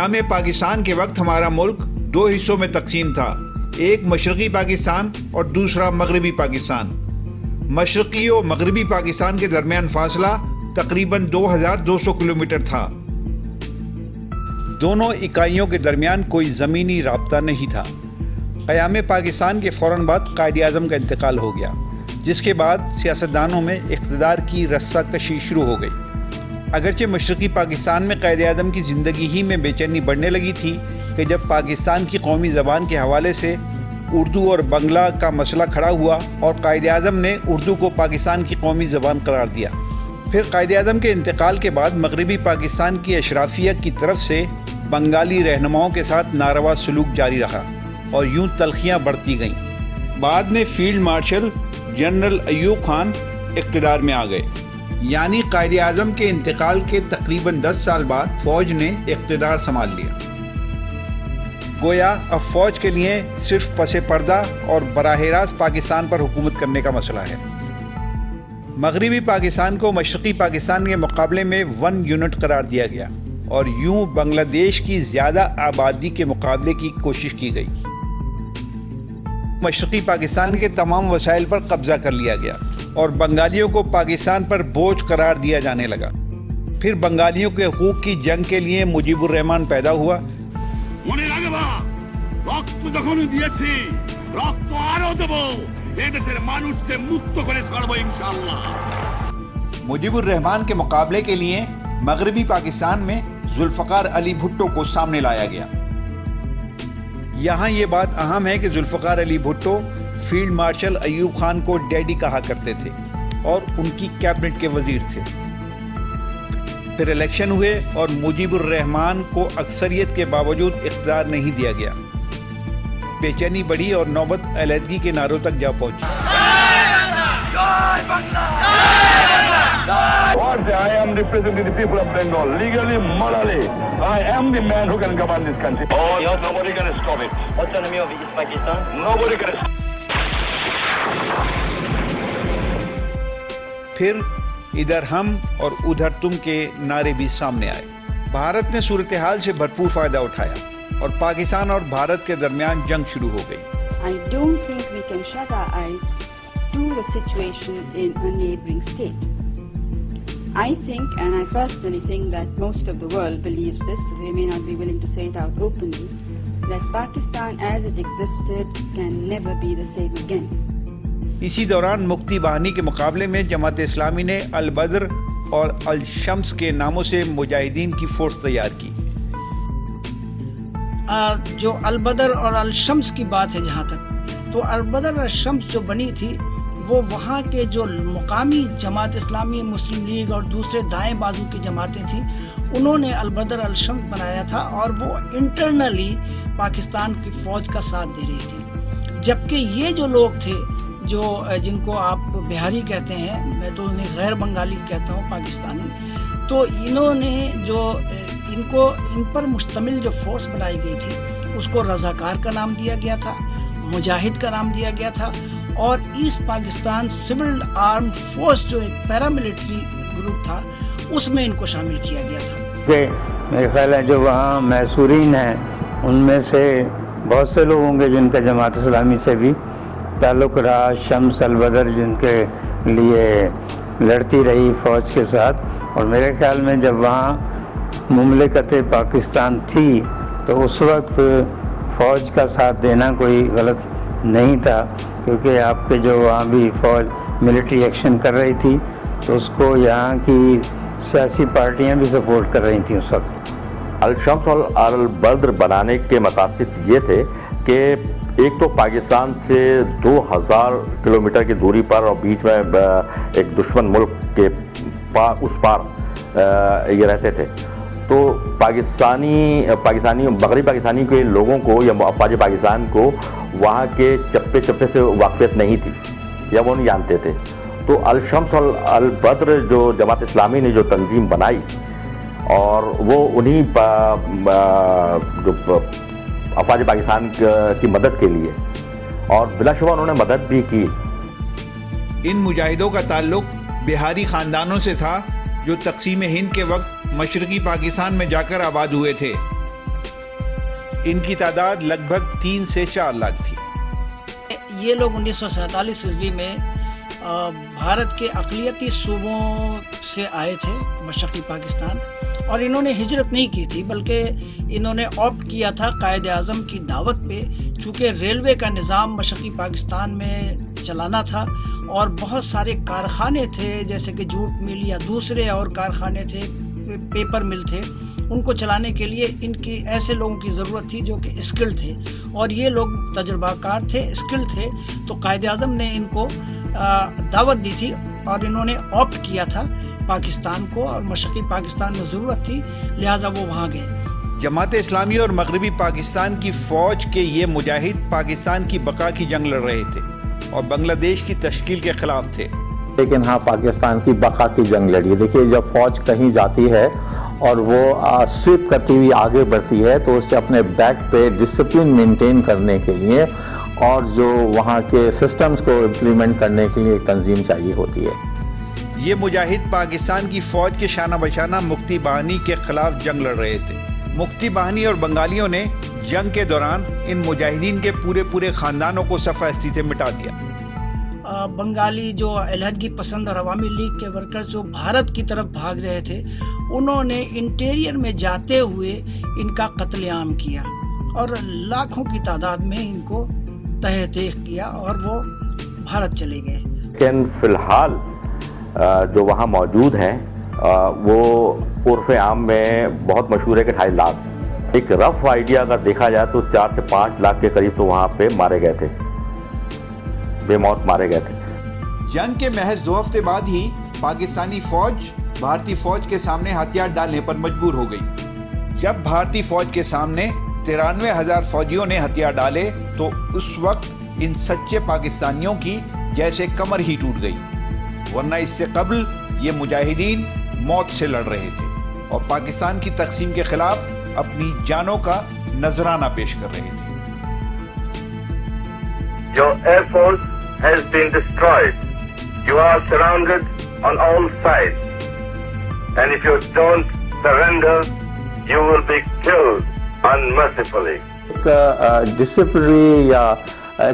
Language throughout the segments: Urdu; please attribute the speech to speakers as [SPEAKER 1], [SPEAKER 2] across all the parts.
[SPEAKER 1] قیام پاکستان کے وقت ہمارا ملک دو حصوں میں تقسیم تھا، ایک مشرقی پاکستان اور دوسرا مغربی پاکستان۔ مشرقی و مغربی پاکستان کے درمیان فاصلہ تقریباً 2200 کلومیٹر تھا۔ دونوں اکائیوں کے درمیان کوئی زمینی رابطہ نہیں تھا۔ قیام پاکستان کے فوراً بعد قائد اعظم کا انتقال ہو گیا، جس کے بعد سیاستدانوں میں اقتدار کی رسہ کشی شروع ہو گئی۔ اگرچہ مشرقی پاکستان میں قائد اعظم کی زندگی ہی میں بے چینی بڑھنے لگی تھی کہ جب پاکستان کی قومی زبان کے حوالے سے اردو اور بنگلہ کا مسئلہ کھڑا ہوا اور قائد اعظم نے اردو کو پاکستان کی قومی زبان قرار دیا۔ پھر قائد اعظم کے انتقال کے بعد مغربی پاکستان کی اشرافیہ کی طرف سے بنگالی رہنماؤں کے ساتھ ناروا سلوک جاری رہا اور یوں تلخیاں بڑھتی گئیں۔ بعد میں field marshal general Ayub Khan اقتدار میں آ گئے، یعنی قائد اعظم کے انتقال کے تقریباً 10 سال بعد فوج نے اقتدار سنبھال لیا۔ گویا اب فوج کے لیے صرف پس پردہ اور براہ راست پاکستان پر حکومت کرنے کا مسئلہ ہے۔ مغربی پاکستان کو مشرقی پاکستان کے مقابلے میں 1 یونٹ قرار دیا گیا اور یوں بنگلہ دیش کی زیادہ آبادی کے مقابلے کی کوشش کی گئی۔ مشرقی پاکستان کے تمام وسائل پر قبضہ کر لیا گیا اور بنگالیوں کو پاکستان پر بوجھ قرار دیا جانے لگا۔ پھر بنگالیوں کے حقوق کی جنگ کے لیے مجیب الرحمان پیدا ہوا۔ مجیب الرحمان کے مقابلے کے لیے مغربی پاکستان میں ذوالفقار علی بھٹو کو سامنے لایا گیا۔ یہاں یہ بات اہم ہے کہ ذوالفقار علی بھٹو فیلڈ مارشل ایوب خان کو ڈیڈی کہا کرتے تھے اور ان کی کیبنٹ کے وزیر تھے۔ پھر الیکشن ہوئے اور مجیب الرحمان کو اکثریت کے باوجود اقتدار نہیں دیا گیا۔ بے چینی بڑھی اور نوبت علیحدگی کے نعروں تک جا پہنچی۔
[SPEAKER 2] I am representing the people of Bengal, legally, morally. I am the man who can govern this country. Oh, yes, nobody can stop it.
[SPEAKER 3] Autonomy of East Pakistan?
[SPEAKER 2] Nobody can stop it.
[SPEAKER 1] پھر ادھر ہم اور ادھر تم کے نعرے بھی سامنے آئے۔ بھارت نے صورتحال سے بھرپور فائدہ اٹھایا اور پاکستان اور بھارت کے درمیان جنگ شروع ہو گئی۔
[SPEAKER 4] I don't think we can shut our eyes to the situation in a neighboring state. I think, and I personally think that most of the world believes this, so they may not be willing to say it out openly, that Pakistan as it existed can never be the same again.
[SPEAKER 1] اسی دوران مکتی باہنی کے مقابلے میں جماعت اسلامی نے البدر اور الشمس کے ناموں سے مجاہدین کی فورس تیار کی۔
[SPEAKER 5] جو البدر اور الشمس کی بات ہے جہاں تک، تو البدر اور الشمس جو بنی تھی وہ وہاں کے جو مقامی جماعت اسلامی، مسلم لیگ اور دوسرے دائیں بازو کی جماعتیں تھیں، انہوں نے البدر الشمس بنایا تھا اور وہ انٹرنلی پاکستان کی فوج کا ساتھ دے رہی تھی۔ جبکہ یہ جو لوگ تھے جو جن کو آپ بہاری کہتے ہیں، میں تو انہیں غیر بنگالی کہتا ہوں، پاکستانی، تو انہوں نے جو ان پر مشتمل جو فورس بنائی گئی تھی اس کو رضاکار کا نام دیا گیا تھا، مجاہد کا نام دیا گیا تھا، اور ایسٹ پاکستان سول آرم فورس جو ایک پیراملٹری گروپ تھا اس میں ان کو شامل کیا گیا تھا۔
[SPEAKER 6] میرے خیال ہے جو وہاں محصورین ہیں ان میں سے بہت سے لوگ ہوں گے جن کا جماعت اسلامی سے بھی تعلق رہا، شمس البدر جن کے لیے لڑتی رہی فوج کے ساتھ، اور میرے خیال میں جب وہاں مملکت پاکستان تھی تو اس وقت فوج کا ساتھ دینا کوئی غلط نہیں تھا، کیونکہ آپ کے جو وہاں بھی فوج ملٹری ایکشن کر رہی تھی تو اس کو یہاں کی سیاسی پارٹیاں بھی سپورٹ کر رہی تھیں اس وقت۔
[SPEAKER 7] الشمس اور البدر بنانے کے مقاصد یہ تھے کہ ایک تو پاکستان سے 2000 کلومیٹر کی دوری پر اور بیچ میں ایک دشمن ملک کے اس پار یہ رہتے تھے، تو مغربی پاکستانی کے لوگوں کو یا افواج پاکستان کو وہاں کے چپے چپے سے واقفیت نہیں تھی یا وہ نہیں جانتے تھے۔ تو الشمس اور البدر جو جماعت اسلامی نے جو تنظیم بنائی اور وہ انہی جو افواج پاکستان کی مدد کے لیے، اور بلا شبہ انہوں نے مدد بھی کی۔
[SPEAKER 1] ان مجاہدوں کا تعلق بہاری خاندانوں سے تھا جو تقسیم ہند کے وقت مشرقی پاکستان میں جا کر آباد ہوئے تھے۔ ان کی تعداد لگ بھگ 3 سے 4 لاکھ تھی۔
[SPEAKER 5] یہ لوگ 1947 عیسوی میں بھارت کے اقلیتی صوبوں سے آئے تھے مشرقی پاکستان، اور انہوں نے ہجرت نہیں کی تھی بلکہ انہوں نے آپٹ کیا تھا قائد اعظم کی دعوت پہ، چونکہ ریلوے کا نظام مشرقی پاکستان میں چلانا تھا اور بہت سارے کارخانے تھے جیسے کہ جوٹ مل یا دوسرے اور کارخانے تھے، پیپر مل تھے، ان کو چلانے کے لیے ان کی ایسے لوگوں کی ضرورت تھی جو کہ اسکلڈ تھے، اور یہ لوگ تجربہ کار تھے، اسکلڈ تھے، تو قائد اعظم نے ان کو دعوت دی تھی اور انہوں نے آپٹ کیا تھا پاکستان کو، اور مشرقی پاکستان میں ضرورت تھی لہٰذا وہ وہاں گئے۔
[SPEAKER 1] جماعت اسلامی اور مغربی پاکستان کی فوج کے یہ مجاہد پاکستان کی بقا کی جنگ لڑ رہے تھے اور بنگلہ دیش کی تشکیل کے خلاف تھے،
[SPEAKER 8] لیکن ہاں پاکستان کی بقا کی جنگ لڑی ہے۔ دیکھیے جب فوج کہیں جاتی ہے اور وہ سویپ کرتی ہوئی آگے بڑھتی ہے تو اس سے اپنے بیک پہ ڈسپلن مینٹین کرنے کے لیے اور جو وہاں کے سسٹمز کو امپلیمنٹ کرنے کے لیے ایک تنظیم چاہیے ہوتی ہے۔
[SPEAKER 1] یہ مجاہد پاکستان کی فوج کے شانہ بشانہ مکتی باہنی کے خلاف جنگ لڑ رہے تھے۔ مکتی باہنی اور بنگالیوں نے جنگ کے دوران ان مجاہدین کے پورے خاندانوں کو صفحہ ہستی سے مٹا دیا۔
[SPEAKER 5] بنگالی جو علیحدگی پسند اور عوامی لیگ کے ورکرز جو بھارت کی طرف بھاگ رہے تھے، انہوں نے انٹیریئر میں جاتے ہوئے ان کا قتل عام کیا اور لاکھوں کی تعداد میں ان کو تہہ تیغ کیا اور وہ بھارت چلے گئے۔
[SPEAKER 7] لیکن فی الحال جو وہاں موجود ہیں وہ عرف عام میں بہت مشہور ہے کہ 2.5 لاکھ۔ ایک رف آئیڈیا اگر دیکھا جائے تو 4 سے 5 لاکھ کے قریب تو وہاں پہ مارے گئے تھے، بے موت مارے گئے تھے۔
[SPEAKER 1] جنگ کے محض 2 ہفتے بعد ہی پاکستانی فوج بھارتی فوج کے سامنے ہتھیار ڈالنے پر مجبور ہو گئی۔ جب بھارتی فوج کے سامنے 93,000 فوجیوں نے ہتھیار ڈالے تو اس وقت ان سچے پاکستانیوں کی جیسے کمر ہی ٹوٹ گئی، ورنہ اس سے قبل یہ مجاہدین موت سے لڑ رہے تھے اور پاکستان کی تقسیم کے خلاف اپنی جانوں کا نذرانہ پیش کر رہے تھے۔
[SPEAKER 2] Your air force has been destroyed. You are surrounded on all sides. And if you don't surrender, you will be killed unmercifully.
[SPEAKER 8] Disciplinary یا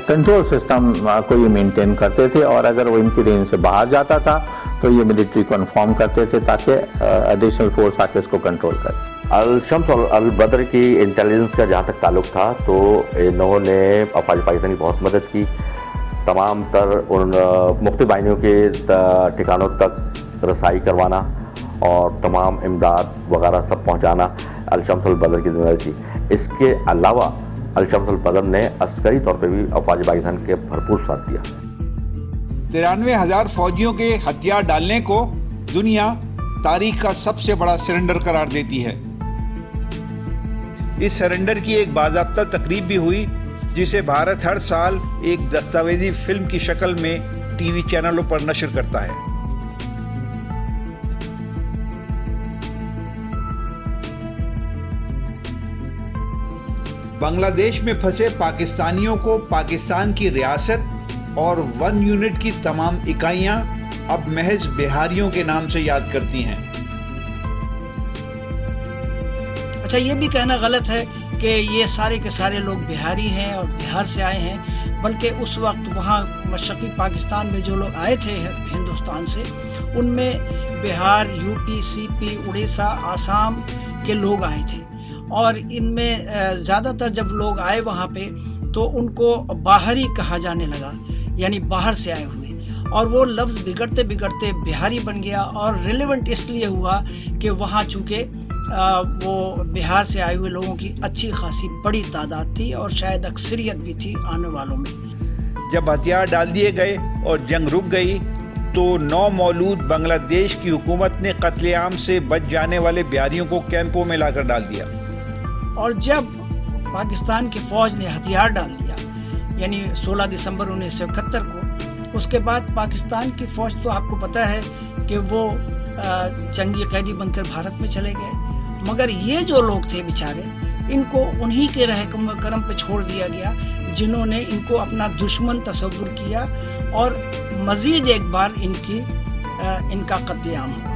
[SPEAKER 8] کنٹرول سسٹم کو یہ مینٹین کرتے تھے، اور اگر وہ ان کی رینج سے باہر جاتا تھا تو یہ ملٹری کو انفارم کرتے تھے تاکہ ایڈیشنل فورس آ کے اس کو کنٹرول کرے۔
[SPEAKER 7] الشمس اور البدر کی انٹیلیجنس کا جہاں تک تعلق تھا تو انہوں نے افواج پاکستانی بہت مدد کی، تمام تر ان مختی باہنیوں کے ٹھکانوں تک رسائی کروانا اور تمام امداد وغیرہ سب پہنچانا الشمس البدر کی ذمہ داری تھی۔ اس کے علاوہ الشمس البدر نے عسکری طور پہ بھی افواج پاکستان کے بھرپور ساتھ دیا۔
[SPEAKER 1] 93,000 فوجیوں کے ہتھیار ڈالنے کو دنیا تاریخ کا سب سے بڑا سرنڈر قرار دیتی ہے۔ اس سرنڈر کی ایک باضابطہ تقریب بھی ہوئی جسے بھارت ہر سال ایک دستاویزی فلم کی شکل میں ٹی وی چینلوں پر نشر کرتا ہے۔ بنگلہ دیش میں پھنسے پاکستانیوں کو پاکستان کی ریاست اور 1 یونٹ کی تمام اکائیاں اب محض بہاریوں کے نام سے یاد کرتی ہیں۔
[SPEAKER 5] اچھا، یہ بھی کہنا غلط ہے کہ یہ سارے کے سارے لوگ بہاری ہیں اور بہار سے آئے ہیں، بلکہ اس وقت وہاں مشرقی پاکستان میں جو لوگ آئے تھے ہندوستان سے، ان میں بہار، یو پی، سی پی، اڑیسہ، آسام کے لوگ آئے تھے، اور ان میں زیادہ تر جب لوگ آئے وہاں پہ تو ان کو باہری کہا جانے لگا، یعنی باہر سے آئے ہوئے، اور وہ لفظ بگڑتے بگڑتے بہاری بن گیا، اور ریلیونٹ اس لیے ہوا کہ وہاں چونکہ وہ بہار سے آئے ہوئے لوگوں کی اچھی خاصی بڑی تعداد تھی اور شاید اکثریت بھی تھی آنے والوں میں۔
[SPEAKER 1] جب ہتھیار ڈال دیے گئے اور جنگ رک گئی تو نو مولود بنگلہ دیش کی حکومت نے قتل عام سے بچ جانے والے بہاریوں کو کیمپوں میں لا کر ڈال دیا،
[SPEAKER 5] اور جب پاکستان کی فوج نے ہتھیار ڈال دیا یعنی 16 دسمبر 1971 کو، اس کے بعد پاکستان کی فوج تو آپ کو پتہ ہے کہ وہ جنگی قیدی بن کر بھارت میں چلے گئے، مگر یہ جو لوگ تھے بیچارے، ان کو انہی کے رحم کرم پہ چھوڑ دیا گیا جنہوں نے ان کو اپنا دشمن تصور کیا، اور مزید ایک بار ان کا قتل عام ہوا۔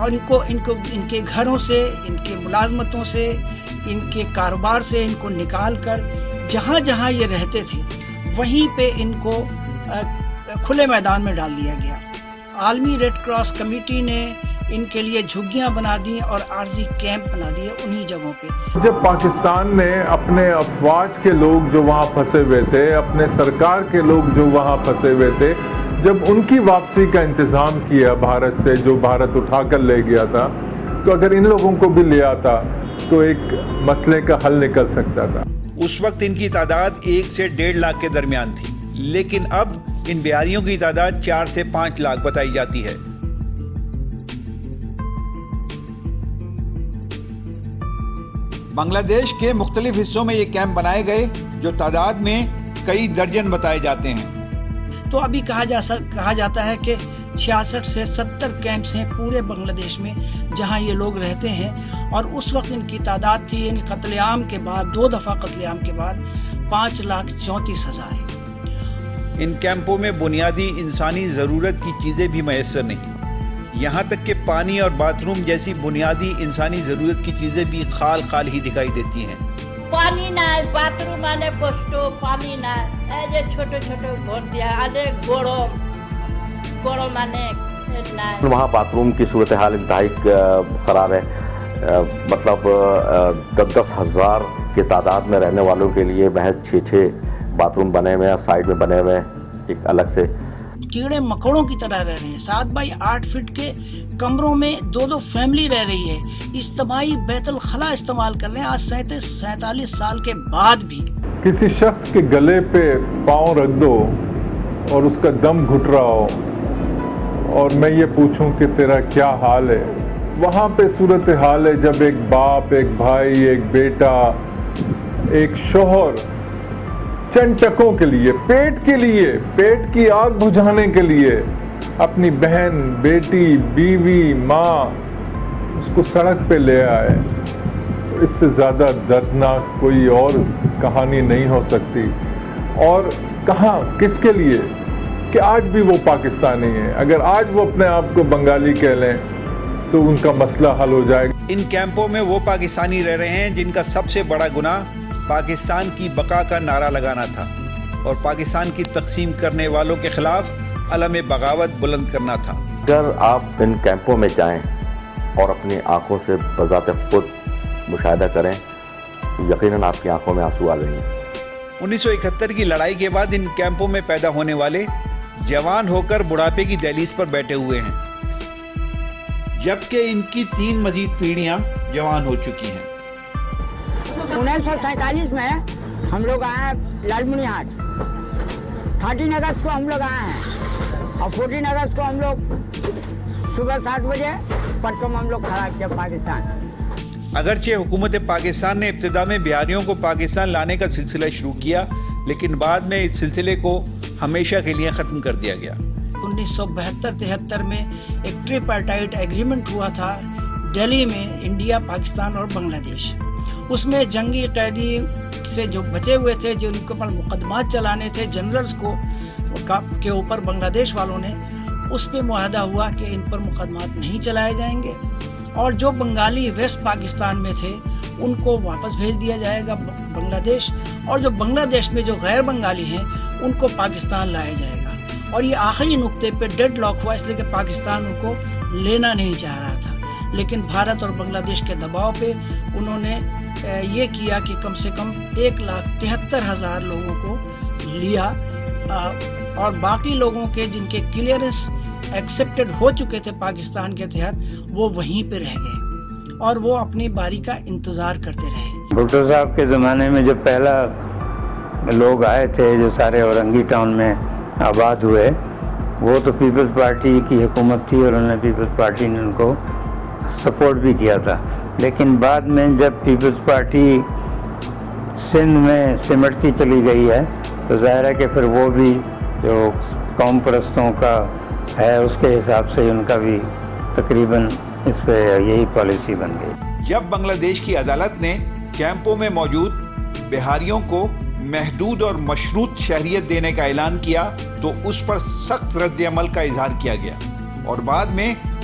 [SPEAKER 5] ان کے گھروں سے، ان کے ملازمتوں سے، ان کے کاروبار سے ان کو نکال کر جہاں جہاں یہ رہتے تھے وہیں پہ ان کو کھلے میدان میں ڈال دیا گیا. عالمی ریڈ کراس کمیٹی نے ان کے لیے جھگیاں بنا دی اور عارضی کیمپ بنا دیے انہی جگہوں پہ.
[SPEAKER 9] جب پاکستان نے اپنے افواج کے لوگ جو وہاں پھنسے ہوئے تھے، اپنے سرکار کے لوگ جو وہاں پھنسے ہوئے تھے، جب ان کی واپسی کا انتظام کیا بھارت سے، جو بھارت اٹھا کر لے گیا تھا، تو اگر ان لوگوں کو بھی لے آتا تو ایک مسئلے کا حل نکل سکتا تھا.
[SPEAKER 1] اس وقت ان کی تعداد 1 سے 1.5 لاکھ کے درمیان تھی، لیکن اب ان بہاریوں کی تعداد 4 سے 5 لاکھ بتائی جاتی ہے. بنگلہ دیش کے مختلف حصوں میں یہ کیمپ بنائے گئے جو تعداد میں کئی درجن بتائے جاتے ہیں.
[SPEAKER 5] تو ابھی کہا جاتا ہے کہ 66 سے 70 کیمپس ہیں پورے بنگلہ دیش میں جہاں یہ لوگ رہتے ہیں، اور اس وقت ان کی تعداد تھی، یعنی قتل عام کے بعد، 2 دفعہ قتل عام کے بعد 5,34,000.
[SPEAKER 1] ان کیمپوں میں بنیادی انسانی ضرورت کی چیزیں بھی میسر نہیں، یہاں تک کہ پانی اور باتھ روم جیسی بنیادی انسانی ضرورت کی چیزیں بھی خال خال ہی دکھائی دیتی ہیں.
[SPEAKER 10] পানি নাই, বাথরুম আনে কষ্ট, পানি নাই, এই যে ছোট ছোট ঘর দিয়া আনে গরম গরম আনে নাই.
[SPEAKER 7] وہاں باتھ روم کی صورتحال انتہائی خراب ہے. مطلب 10-10 ہزار کی تعداد میں رہنے والوں کے لیے محض 6 باتھ روم بنے ہوئے ہیں، سائڈ میں بنے ہوئے ہیں ایک الگ سے.
[SPEAKER 5] کیڑے مکوڑوں کی طرح رہ رہے ہیں. 7 بائی 8 فٹ کے کمروں میں 2 فیملی رہ رہی ہے. اجتماعی بیت الخلا استعمال کر رہے ہیں آج 47 سال کے بعد بھی.
[SPEAKER 9] کسی شخص کے گلے پہ پاؤں رکھ دو اور اس کا دم گھٹ رہا ہو اور میں یہ پوچھوں کہ تیرا کیا حال ہے. وہاں پہ صورتحال ہے جب ایک باپ، ایک بھائی، ایک بیٹا، ایک شوہر چند ٹکوں کے لیے، پیٹ کی آگ بجھانے کے لیے اپنی بہن، بیٹی، بیوی، ماں اس کو سڑک پہ لے آئے. اس سے زیادہ دردناک کوئی اور کہانی نہیں ہو سکتی. اور کہاں، کس کے لیے؟ کہ آج بھی وہ پاکستانی ہیں. اگر آج وہ اپنے آپ کو بنگالی کہہ لیں تو ان کا مسئلہ حل ہو جائے گا.
[SPEAKER 1] ان کیمپوں میں وہ پاکستانی رہ رہے ہیں جن کا سب سے بڑا گناہ پاکستان کی بقا کا نعرہ لگانا تھا اور پاکستان کی تقسیم کرنے والوں کے خلاف علم بغاوت بلند کرنا تھا.
[SPEAKER 7] اگر آپ ان کیمپوں میں جائیں اور اپنی آنکھوں سے بذات خود مشاہدہ کریں تو یقیناً آپ کی آنکھوں میں آنسو آ جائیں گے.
[SPEAKER 1] 1971 کی لڑائی کے بعد ان کیمپوں میں پیدا ہونے والے جوان ہو کر بڑھاپے کی دہلیز پر بیٹھے ہوئے ہیں، جبکہ ان کی 3 مزید پیڑھیاں جوان ہو چکی ہیں.
[SPEAKER 11] 1947 میں ہم لوگ آئے ہیں لال منی ہاٹ. 13 اگست کو ہم لوگ آئے ہیں اور 14 اگست کو ہم لوگ صبح 7 بجے پرچم ہم لوگ کھڑا کیا پاکستان.
[SPEAKER 1] اگرچہ حکومت پاکستان نے ابتدا میں بہاریوں کو پاکستان لانے کا سلسلہ شروع کیا، لیکن بعد میں اس سلسلے کو ہمیشہ کے لیے ختم کر دیا گیا.
[SPEAKER 5] 1972-73 میں ایک ٹریپارٹائٹ ایگریمنٹ ہوا تھا دہلی میں، انڈیا، پاکستان اور بنگلہ دیش. اس میں جنگی قیدی سے جو بچے ہوئے تھے، جو ان کے اوپر مقدمات چلانے تھے جنرلز کو کے اوپر بنگلہ دیش والوں نے، اس پہ معاہدہ ہوا کہ ان پر مقدمات نہیں چلائے جائیں گے اور جو بنگالی ویسٹ پاکستان میں تھے ان کو واپس بھیج دیا جائے گا بنگلہ دیش، اور جو بنگلہ دیش میں جو غیر بنگالی ہیں ان کو پاکستان لایا جائے گا. اور یہ آخری نقطے پہ ڈیڈ لاک ہوا، اس لیے کہ پاکستان ان کو لینا نہیں چاہ رہا تھا، لیکن بھارت اور بنگلہ دیش کے دباؤ پہ انہوں نے یہ کیا کہ کم سے کم 1,73,000 لوگوں کو لیا، اور باقی لوگوں کے جن کے کلیئرنس ایکسیپٹڈ ہو چکے تھے پاکستان کے تحت وہ وہیں پہ رہ گئے اور وہ اپنی باری کا انتظار کرتے رہے.
[SPEAKER 6] بھٹو صاحب کے زمانے میں جو پہلا لوگ آئے تھے جو سارے اورنگی ٹاؤن میں آباد ہوئے، وہ تو پیپلز پارٹی کی حکومت تھی اور انہوں نے پیپلز پارٹی نے ان کو سپورٹ بھی کیا تھا. لیکن بعد میں جب پیپلز پارٹی سندھ میں سمٹتی چلی گئی ہے تو ظاہر ہے کہ پھر وہ بھی جو قوم پرستوں کا ہے اس کے حساب سے ان کا بھی تقریباً اس پہ یہی پالیسی بن گئی.
[SPEAKER 1] جب بنگلہ دیش کی عدالت نے کیمپوں میں موجود بہاریوں کو محدود اور مشروط شہریت دینے کا اعلان کیا تو اس پر سخت رد عمل کا اظہار کیا گیا اور بعد میں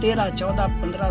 [SPEAKER 5] 13, 14, 15,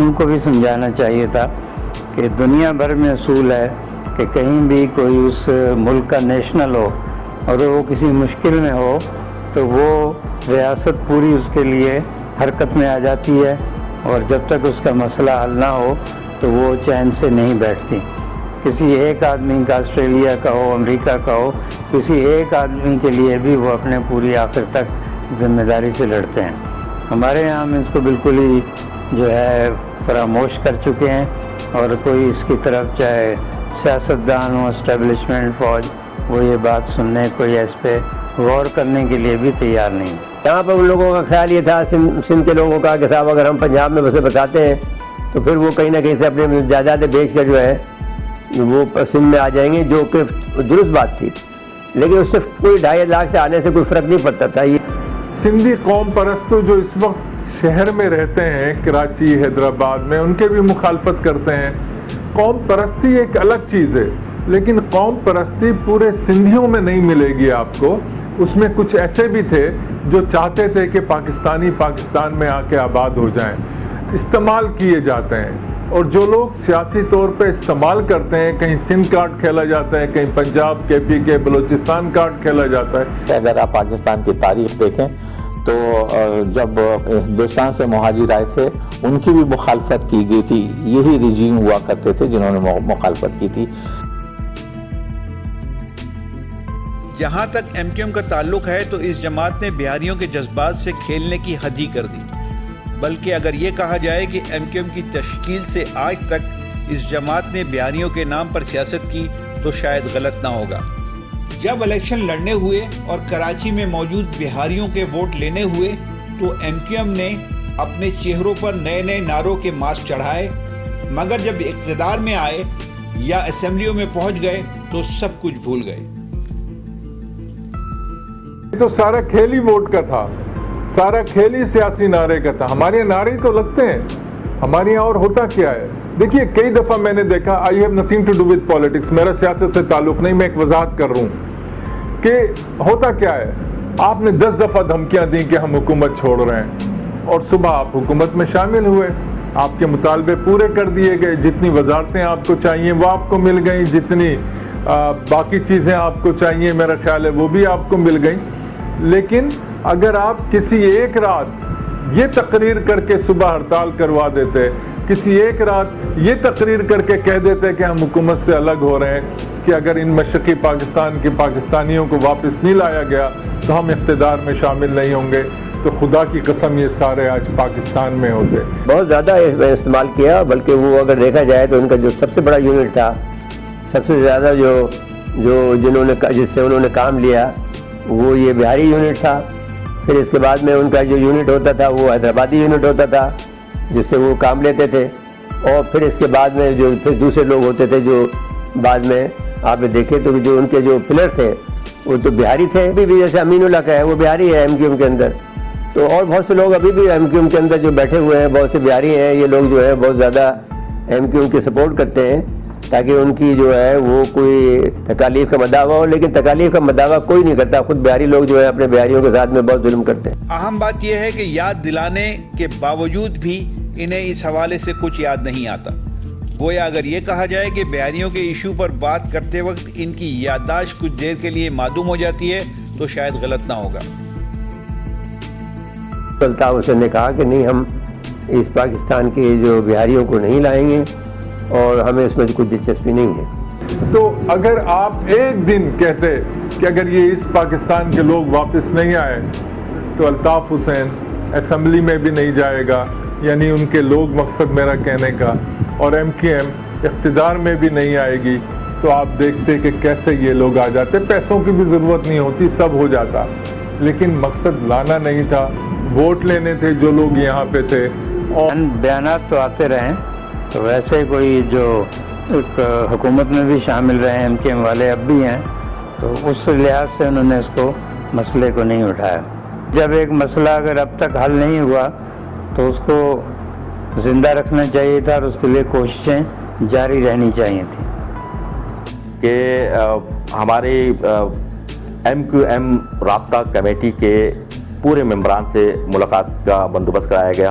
[SPEAKER 6] ان کو بھی سمجھانا چاہیے تھا کہ دنیا بھر میں اصول ہے کہ کہیں بھی کوئی اس ملک کا نیشنل ہو اور وہ کسی مشکل میں ہو تو وہ ریاست پوری اس کے لیے حرکت میں آ جاتی ہے، اور جب تک اس کا مسئلہ حل نہ ہو تو وہ چین سے نہیں بیٹھتی۔ کسی ایک آدمی کا، آسٹریلیا کا ہو، امریکہ کا ہو، کسی ایک آدمی کے لیے بھی وہ اپنے پوری آخر تک ذمہ داری سے لڑتے ہیں۔ ہمارے یہاں ہم اس کو بالکل ہی جو ہے فراموش کر چکے ہیں، اور کوئی اس کی طرف چاہے سیاستدان ہو، اسٹیبلشمنٹ، فوج، وہ یہ بات سننے، کوئی اس پہ غور کرنے کے لیے بھی تیار نہیں۔
[SPEAKER 12] یہاں پر ان لوگوں کا خیال یہ تھا، سندھ کے لوگوں کا، کہ صاحب اگر ہم پنجاب میں بسیں بساتے ہیں تو پھر وہ کہیں نہ کہیں سے اپنے جائیدادیں بیچ کر جو ہے وہ سندھ میں آ جائیں گے، جو کہ درست بات تھی، لیکن اس سے کوئی 2.5 لاکھ سے آنے سے کوئی فرق نہیں پڑتا تھا۔ یہ
[SPEAKER 9] سندھی قوم پرستوں جو اس وقت شہر میں رہتے ہیں، کراچی، حیدرآباد میں، ان کے بھی مخالفت کرتے ہیں۔ قوم پرستی ایک الگ چیز ہے، لیکن قوم پرستی پورے سندھیوں میں نہیں ملے گی آپ کو۔ اس میں کچھ ایسے بھی تھے جو چاہتے تھے کہ پاکستانی پاکستان میں آ کے آباد ہو جائیں، استعمال کیے جاتے ہیں، اور جو لوگ سیاسی طور پہ استعمال کرتے ہیں، کہیں سندھ کارڈ کھیلا جاتا ہے، کہیں پنجاب، KP کے بلوچستان کارڈ کھیلا جاتا ہے۔
[SPEAKER 8] اگر آپ پاکستان کی تاریخ دیکھیں تو جب ہندوستان سے مہاجر آئے تھے ان کی بھی مخالفت کی گئی تھی، یہی رجیم ہوا کرتے تھے جنہوں نے مخالفت کی تھی۔
[SPEAKER 1] جہاں تک MQM کا تعلق ہے تو اس جماعت نے بہاریوں کے جذبات سے کھیلنے کی حد ہی کر دی، بلکہ اگر یہ کہا جائے کہ MQM کی تشکیل سے آج تک اس جماعت نے بہاریوں کے نام پر سیاست کی تو شاید غلط نہ ہوگا۔ جب الیکشن لڑنے ہوئے اور کراچی میں موجود بہاریوں کے ووٹ لینے ہوئے تو MQM نے اپنے چہروں پر نئے نئے نعروں کے ماسک چڑھائے، مگر جب اقتدار میں آئے یا اسمبلیوں میں پہنچ گئے تو سب کچھ بھول گئے۔
[SPEAKER 9] تو سارا کھیل ہی ووٹ کا تھا، سارا کھیل ہی سیاسی نعرے کا تھا۔ ہمارے یہاں نعرے تو لگتے ہیں، ہمارے یہاں اور ہوتا کیا ہے؟ دیکھیے کئی دفعہ میں نے دیکھا، I have nothing to do with politics، میرا سیاست سے تعلق نہیں، میں ایک وضاحت کر رہا ہوں کہ ہوتا کیا ہے۔ آپ نے 10 دفعہ دھمکیاں دیں کہ ہم حکومت چھوڑ رہے ہیں، اور صبح آپ حکومت میں شامل ہوئے، آپ کے مطالبے پورے کر دیے گئے، جتنی وزارتیں آپ کو چاہیے وہ آپ کو مل گئیں، جتنی باقی چیزیں آپ کو چاہیے میرا خیال ہے وہ بھی آپ کو مل گئیں۔ لیکن اگر آپ کسی ایک رات یہ تقریر کر کے صبح ہڑتال کروا دیتے، کسی ایک رات یہ تقریر کر کے کہہ دیتے کہ ہم حکومت سے الگ ہو رہے ہیں، کہ اگر ان مشرقی پاکستان کے پاکستانیوں کو واپس نہیں لایا گیا تو ہم اقتدار میں شامل نہیں ہوں گے، تو خدا کی قسم یہ سارے آج پاکستان میں ہوتے۔
[SPEAKER 12] بہت زیادہ استعمال کیا، بلکہ وہ اگر دیکھا جائے تو ان کا جو سب سے بڑا یونٹ تھا، سب سے زیادہ جس سے انہوں نے کام لیا وہ یہ بہاری یونٹ تھا۔ پھر اس کے بعد میں ان کا جو یونٹ ہوتا تھا وہ حیدرآبادی یونٹ ہوتا تھا جس سے وہ کام لیتے تھے، اور پھر اس کے بعد میں جو پھر دوسرے لوگ ہوتے تھے جو بعد میں آپ نے دیکھے تو جو ان کے جو پلر تھے وہ تو بہاری تھے، ابھی بھی جیسے امین اللہ کا ہے وہ بہاری ہے MQM کے اندر، تو اور بہت سے لوگ ابھی بھی MQM کے اندر جو بیٹھے ہوئے ہیں بہت سے بہاری ہیں۔ یہ لوگ جو ہے بہت زیادہ MQM کے سپورٹ کرتے ہیں تاکہ ان کی جو ہے وہ کوئی تکالیف کا مداوع ہو، لیکن تکالیف کا مداوع کوئی نہیں کرتا، خود بہاری لوگ جو ہے اپنے بہاریوں کے ساتھ میں بہت ظلم کرتے ہیں۔
[SPEAKER 1] اہم بات یہ ہے کہ یاد دلانے کے باوجود بھی انہیں اس حوالے سے کچھ یاد نہیں آتا۔ گویا اگر یہ کہا جائے کہ بہاریوں کے ایشو پر بات کرتے وقت ان کی یادداشت کچھ دیر کے لیے معدوم ہو جاتی ہے تو شاید غلط نہ ہوگا۔
[SPEAKER 12] الطاف حسین نے کہا کہ نہیں، ہم اس پاکستان کے جو بہاریوں کو نہیں لائیں گے اور ہمیں اس میں کوئی دلچسپی نہیں ہے۔
[SPEAKER 9] تو اگر آپ ایک دن کہتے کہ اگر یہ اس پاکستان کے لوگ واپس نہیں آئے تو الطاف حسین اسمبلی میں بھی نہیں جائے گا، یعنی ان کے لوگ مقصد میرا کہنے کا، اور MQM اقتدار میں بھی نہیں آئے گی، تو آپ دیکھتے کہ کیسے یہ لوگ آ جاتے، پیسوں کی بھی ضرورت نہیں ہوتی، سب ہو جاتا، لیکن مقصد لانا نہیں تھا، ووٹ لینے تھے جو لوگ یہاں پہ تھے۔ اور
[SPEAKER 6] بیانات تو آتے رہیں، تو ویسے کوئی جو حکومت میں بھی شامل رہے MQM والے اب بھی ہیں، تو اس لحاظ سے انہوں نے اس کو مسئلے کو نہیں اٹھایا۔ جب ایک مسئلہ اگر اب تک حل نہیں ہوا تو اس کو زندہ رکھنا چاہیے تھا اور اس کے لیے کوششیں جاری رہنی چاہیے تھیں۔
[SPEAKER 7] کہ ہمارے MQM رابطہ کمیٹی کے پورے ممبران سے ملاقات کا بندوبست کرایا گیا۔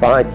[SPEAKER 12] 5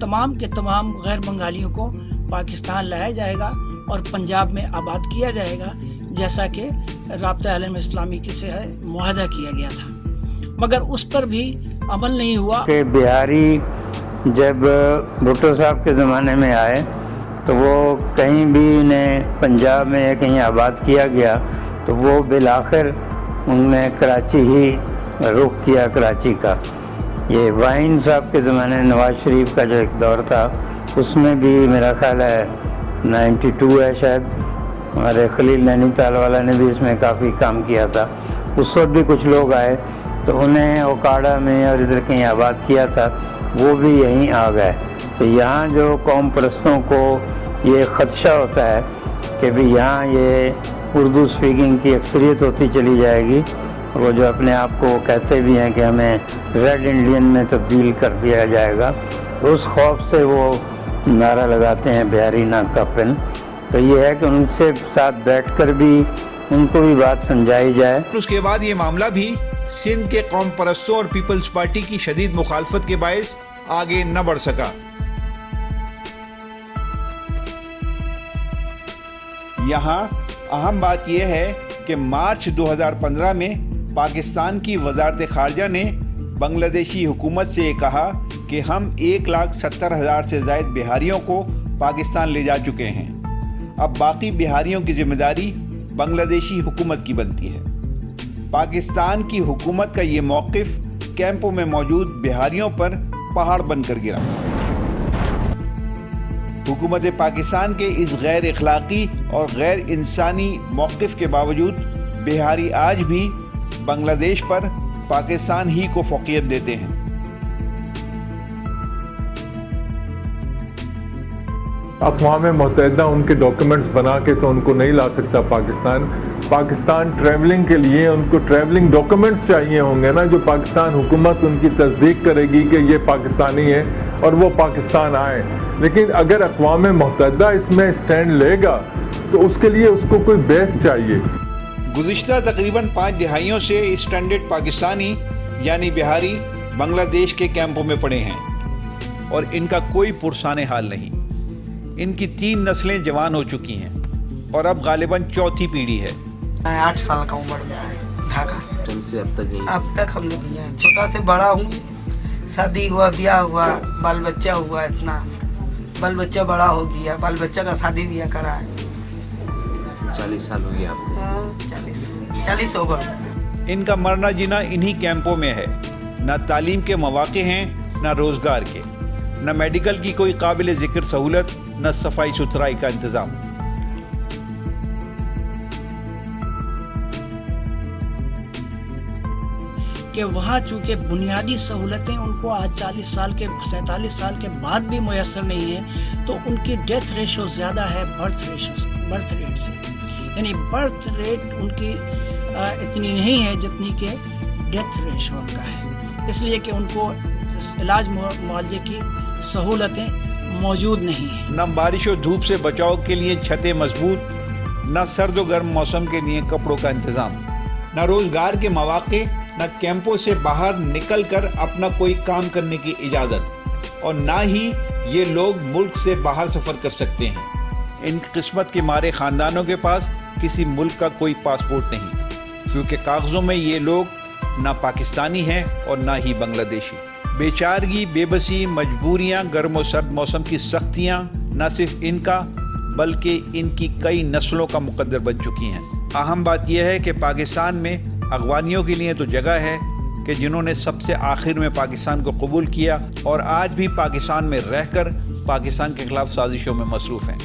[SPEAKER 5] تمام غیر بنگالیوں کو پاکستان لایا جائے گا اور پنجاب میں آباد کیا جائے گا، جیسا کہ رابطہ عالم اسلامی سے معاہدہ کیا گیا تھا، مگر اس پر بھی عمل نہیں ہوا۔
[SPEAKER 6] کہ بہاری جب بھٹو صاحب کے زمانے میں آئے تو وہ کہیں بھی انہیں پنجاب میں یا کہیں آباد کیا گیا تو وہ بالآخر ان نے کراچی ہی رخ کیا، کراچی کا۔ یہ وائن صاحب کے زمانے نواز شریف کا جو ایک دور تھا اس میں بھی میرا خیال ہے 92 ہے شاید، ہمارے خلیل نینی تال والا نے بھی اس میں کافی کام کیا تھا۔ اس وقت بھی کچھ لوگ آئے تو انہیں اوکاڑا میں اور ادھر کہیں آباد کیا تھا، وہ بھی یہیں آ گئے۔ تو یہاں جو قوم پرستوں کو یہ خدشہ ہوتا ہے کہ بھی یہاں یہ اردو اسپیکنگ کی اکثریت ہوتی چلی جائے گی، وہ جو اپنے آپ کو کہتے بھی ہیں کہ ہمیں ریڈ انڈین میں تبدیل کر دیا جائے گا، اس خوف سے وہ نعرہ لگاتے ہیں بہاری نا کفن۔ تو یہ ہے کہ ان سے ساتھ بیٹھ کر بھی ان کو بھی بات سمجھائی جائے۔
[SPEAKER 1] اس کے بعد یہ معاملہ بھی سندھ کے قوم پرستوں اور پیپلز پارٹی کی شدید مخالفت کے باعث آگے نہ بڑھ سکا۔ یہاں اہم بات یہ ہے کہ مارچ 2015 میں پاکستان کی وزارت خارجہ نے بنگلہ دیشی حکومت سے یہ کہا کہ ہم 1,70,000 سے زائد بہاریوں کو پاکستان لے جا چکے ہیں، اب باقی بہاریوں کی ذمہ داری بنگلہ دیشی حکومت کی بنتی ہے۔ پاکستان کی حکومت کا یہ موقف کیمپوں میں موجود بہاریوں پر پہاڑ بن کر گرا۔ حکومت پاکستان کے اس غیر اخلاقی اور غیر انسانی موقف کے باوجود بہاری آج بھی بنگلہ دیش پر پاکستان ہی کو فوقیت دیتے ہیں۔
[SPEAKER 9] اقوام متحدہ ان کے ڈاکیومنٹس بنا کے تو ان کو نہیں لا سکتا پاکستان ٹریولنگ کے لیے ان کو ٹریولنگ ڈاکیومنٹس چاہیے ہوں گے نا، جو پاکستان حکومت ان کی تصدیق کرے گی کہ یہ پاکستانی ہے اور وہ پاکستان آئے۔ لیکن اگر اقوام متحدہ اس میں اسٹینڈ لے گا تو اس کے لیے اس کو کوئی بیس چاہیے۔
[SPEAKER 1] گزشتہ تقریباً 5 دہائیوں سے اسٹینڈرڈ پاکستانی یعنی بہاری بنگلہ دیش کے کیمپوں میں پڑے ہیں اور ان کا کوئی پرسان حال نہیں۔ ان کی 3 نسلیں جوان ہو چکی ہیں اور اب غالباً 4تھی پیڑھی ہے۔
[SPEAKER 13] 8 سال کا عمر میں آئے ڈھاکہ، اب تک ہم لوگ یہ چھوٹا سے بڑا ہوں، شادی ہوا، بیاہ ہوا، بال بچہ ہوا، اتنا بال بچہ بڑا ہو گیا، بال بچہ کا شادی بیاہ کرا ہے۔
[SPEAKER 14] 40 سال ہو گیا آپ کو؟
[SPEAKER 13] 40 ہو گیا۔
[SPEAKER 1] ان کا مرنا جینا انہی کیمپوں میں ہے، نہ تعلیم کے مواقع ہیں، نہ روزگار کے، نہ میڈیکل کی کوئی قابل ذکر سہولت، نہ صفائی ستھرائی کا انتظام۔
[SPEAKER 5] کہ وہاں چونکہ بنیادی سہولتیں ان کو آج 40 سال کے 47 سال کے بعد بھی میسر نہیں ہیں، تو ان کی ڈیتھ ریشو زیادہ ہے برتھ ریٹ سے، یعنی برتھ ریٹ ان کی اتنی نہیں ہے جتنی کہ ڈیتھ ریشو ان کا ہے، اس لیے کہ ان کو علاج معالجے کی سہولتیں موجود نہیں ہیں۔
[SPEAKER 1] نہ بارش و دھوپ سے بچاؤ کے لیے چھتیں مضبوط، نہ سرد و گرم موسم کے لیے کپڑوں کا انتظام، نہ روزگار کے مواقع، نہ کیمپوں سے باہر نکل کر اپنا کوئی کام کرنے کی اجازت، اور نہ ہی یہ لوگ ملک سے باہر سفر کر سکتے ہیں۔ ان قسمت کے مارے خاندانوں کے پاس کسی ملک کا کوئی پاسپورٹ نہیں، کیونکہ کاغذوں میں یہ لوگ نہ پاکستانی ہیں اور نہ ہی بنگلہ دیشی۔ بیچارگی، بے بسی، مجبوریاں، گرم و سرد موسم کی سختیاں نہ صرف ان کا بلکہ ان کی کئی نسلوں کا مقدر بن چکی ہیں۔ اہم بات یہ ہے کہ پاکستان میں افغانیوں کے لیے تو جگہ ہے کہ جنہوں نے سب سے آخر میں پاکستان کو قبول کیا اور آج بھی پاکستان میں رہ کر پاکستان کے خلاف سازشوں میں مصروف ہیں،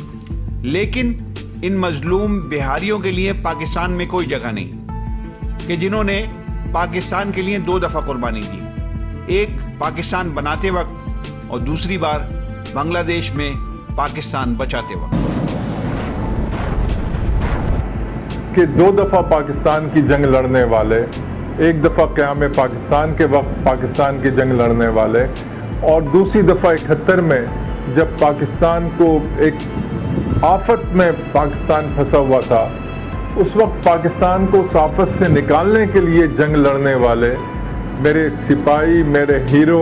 [SPEAKER 1] لیکن ان مظلوم بہاریوں کے لیے پاکستان میں کوئی جگہ نہیں، کہ جنہوں نے پاکستان کے لیے 2 دفعہ قربانی دی، ایک پاکستان بناتے وقت اور دوسری بار بنگلہ دیش میں پاکستان بچاتے وقت۔
[SPEAKER 9] کہ 2 دفعہ پاکستان کی جنگ لڑنے والے، ایک دفعہ قیام پاکستان کے وقت پاکستان کی جنگ لڑنے والے، اور دوسری دفعہ 71 میں جب پاکستان کو ایک آفت میں پاکستان پھنسا ہوا تھا، اس وقت پاکستان کو اس آفت سے نکالنے کے لیے جنگ لڑنے والے میرے سپاہی، میرے ہیرو،